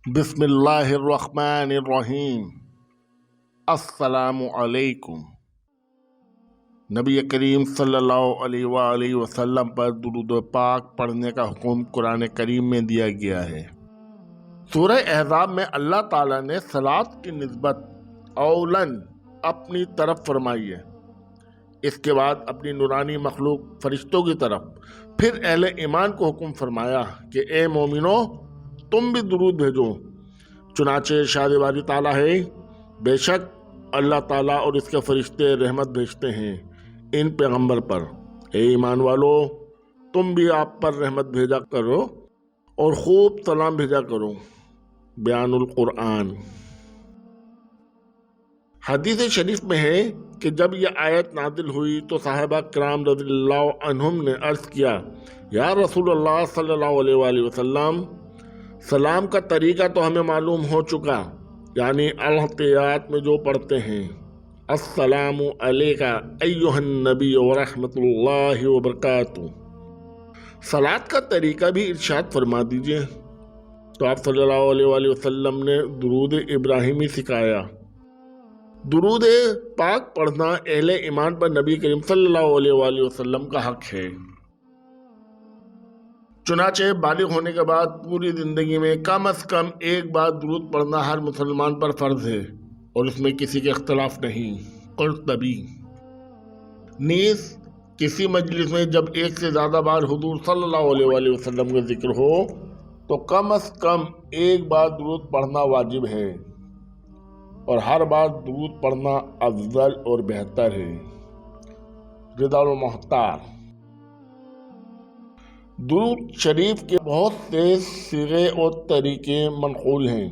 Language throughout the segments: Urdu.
بسم اللہ الرحمن الرحیم۔ السلام علیکم۔ نبی کریم صلی اللہ علیہ وآلہ وسلم پر درود پاک پڑھنے کا حکم قرآن کریم میں دیا گیا ہے۔ سورہ احزاب میں اللہ تعالیٰ نے صلاۃ کی نسبت اولاً اپنی طرف فرمائی ہے، اس کے بعد اپنی نورانی مخلوق فرشتوں کی طرف، پھر اہل ایمان کو حکم فرمایا کہ اے مومنو تم بھی درود بھیجو۔ چنانچہ ارشاد باری تعالیٰ ہے، بے شک اللہ تعالیٰ اور اس کے فرشتے رحمت بھیجتے ہیں ان پیغمبر پر۔ اے ایمان والو تم بھی آپ پر رحمت بھیجا کرو اور خوب سلام بھیجا کرو۔ بیان القرآن۔ حدیث شریف میں ہے کہ جب یہ آیت نازل ہوئی تو صحابہ کرام رضی اللہ عنہم نے عرض کیا، یا رسول اللہ صلی اللہ علیہ وآلہ وسلم، سلام کا طریقہ تو ہمیں معلوم ہو چکا، یعنی الحیات میں جو پڑھتے ہیں، السلام علیکہ ایہا النبی ورحمۃ اللہ وبرکاتہ۔ صلاۃ کا طریقہ بھی ارشاد فرما دیجئے۔ تو آپ صلی اللہ علیہ وآلہ وسلم نے درود ابراہیمی سکھایا۔ درود پاک پڑھنا اہل ایمان پر نبی کریم صلی اللہ علیہ وآلہ وسلم کا حق ہے۔ چنانچہ بالغ ہونے کے بعد پوری زندگی میں کم از کم ایک بار درود پڑھنا ہر مسلمان پر فرض ہے، اور اس میں کسی کے اختلاف نہیں۔ قرطبی۔ نیز کسی مجلس میں جب ایک سے زیادہ بار حضور صلی اللہ علیہ وآلہ وسلم کا ذکر ہو تو کم از کم ایک بار درود پڑھنا واجب ہے، اور ہر بار درود پڑھنا افضل اور بہتر ہے۔ رضا المختار۔ درود شریف کے بہت سے صیغے اور طریقے منقول ہیں۔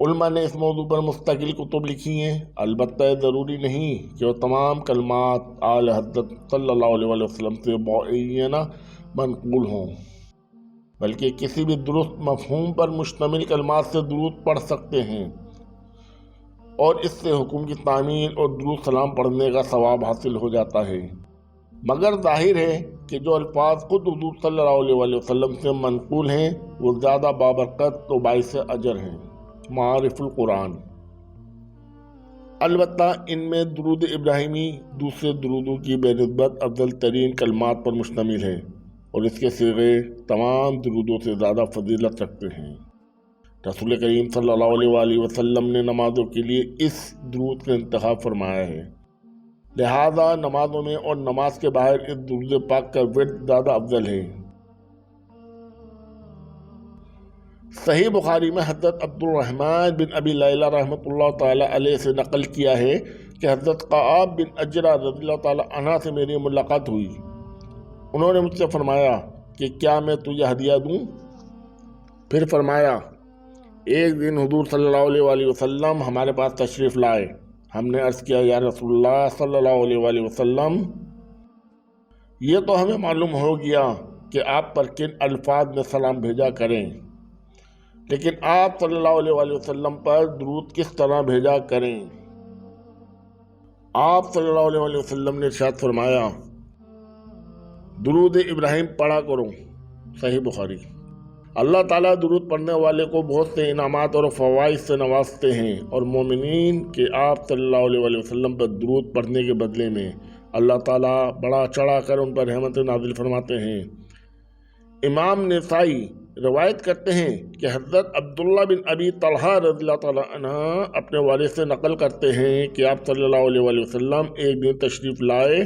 علماء نے اس موضوع پر مستقل کتب لکھی ہیں، البتہ ضروری نہیں کہ وہ تمام کلمات آل حضرت صلی اللہ علیہ وآلہ وسلم سے معینہ منقول ہوں، بلکہ کسی بھی درست مفہوم پر مشتمل کلمات سے درود پڑھ سکتے ہیں، اور اس سے حکم کی تعمیل اور درود سلام پڑھنے کا ثواب حاصل ہو جاتا ہے۔ مگر ظاہر ہے کہ جو الفاظ خود حضور صلی اللہ علیہ وآلہ وسلم سے منقول ہیں وہ زیادہ بابرکت و باعث اجر ہیں۔ معارف القرآن۔ البتہ ان میں درود ابراہیمی دوسرے درودوں کی بے نسبت افضل ترین کلمات پر مشتمل ہے، اور اس کے صیغے تمام درودوں سے زیادہ فضیلت رکھتے ہیں۔ رسول کریم صلی اللہ علیہ وآلہ وسلم نے نمازوں کے لیے اس درود کا انتخاب فرمایا ہے، لہذا نمازوں میں اور نماز کے باہر اس درود پاک کا ورد زیادہ افضل ہے۔ صحیح بخاری میں حضرت عبد الرحمن بن ابی لیلہ رحمۃ اللہ تعالی علیہ سے نقل کیا ہے کہ حضرت کعب بن اجرہ رضی اللہ تعالی عنہ سے میری ملاقات ہوئی۔ انہوں نے مجھ سے فرمایا کہ کیا میں تجھے ہدیہ دوں؟ پھر فرمایا، ایک دن حضور صلی اللہ علیہ وآلہ وسلم ہمارے پاس تشریف لائے۔ ہم نے عرض کیا، یا رسول اللہ صلی اللہ علیہ وآلہ وسلم، یہ تو ہمیں معلوم ہو گیا کہ آپ پر کن الفاظ میں سلام بھیجا کریں، لیکن آپ صلی اللہ علیہ وآلہ وسلم پر درود کس طرح بھیجا کریں؟ آپ صلی اللہ علیہ وآلہ وسلم نے ارشاد فرمایا، درود ابراہیم پڑھا کرو۔ صحیح بخاری۔ اللہ تعالیٰ درود پڑھنے والے کو بہت سے انعامات اور فوائد سے نوازتے ہیں، اور مومنین کہ آپ صلی اللہ علیہ وآلہ وسلم پر درود پڑھنے کے بدلے میں اللہ تعالیٰ بڑا چڑھا کر ان پر رحمت نازل فرماتے ہیں۔ امام نسائی روایت کرتے ہیں کہ حضرت عبداللہ بن ابی طلحہ رضی اللہ تعالیٰ عنہ اپنے والد سے نقل کرتے ہیں کہ آپ صلی اللہ علیہ وآلہ وسلم ایک دن تشریف لائے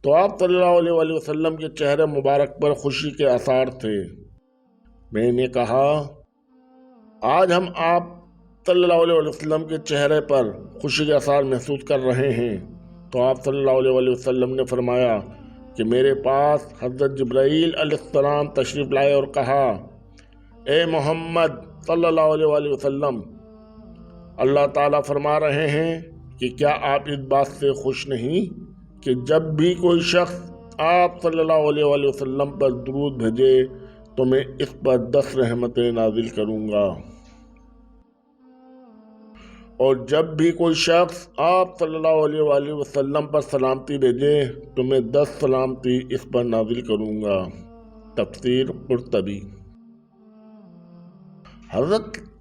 تو آپ صلی اللہ علیہ وآلہ وسلم کے چہرے مبارک پر خوشی کے آثار تھے۔ میں نے کہا، آج ہم آپ صلی اللہ علیہ وسلم کے چہرے پر خوشی کے آثار محسوس کر رہے ہیں۔ تو آپ صلی اللہ علیہ وسلم نے فرمایا کہ میرے پاس حضرت جبرائیل علیہ السلام تشریف لائے اور کہا، اے محمد صلی اللہ علیہ وسلم، اللہ تعالیٰ فرما رہے ہیں کہ کیا آپ اس بات سے خوش نہیں کہ جب بھی کوئی شخص آپ صلی اللہ علیہ وسلم پر درود بھیجے تو میں اس پر 10 رحمتیں نازل کروں گا، اور جب بھی کوئی شخص آپ صلی اللہ علیہ وسلم پر سلامتی بھیجے تو میں 10 سلامتی اس پر نازل کروں گا۔ تفسیر قرطبی۔ حضرت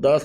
10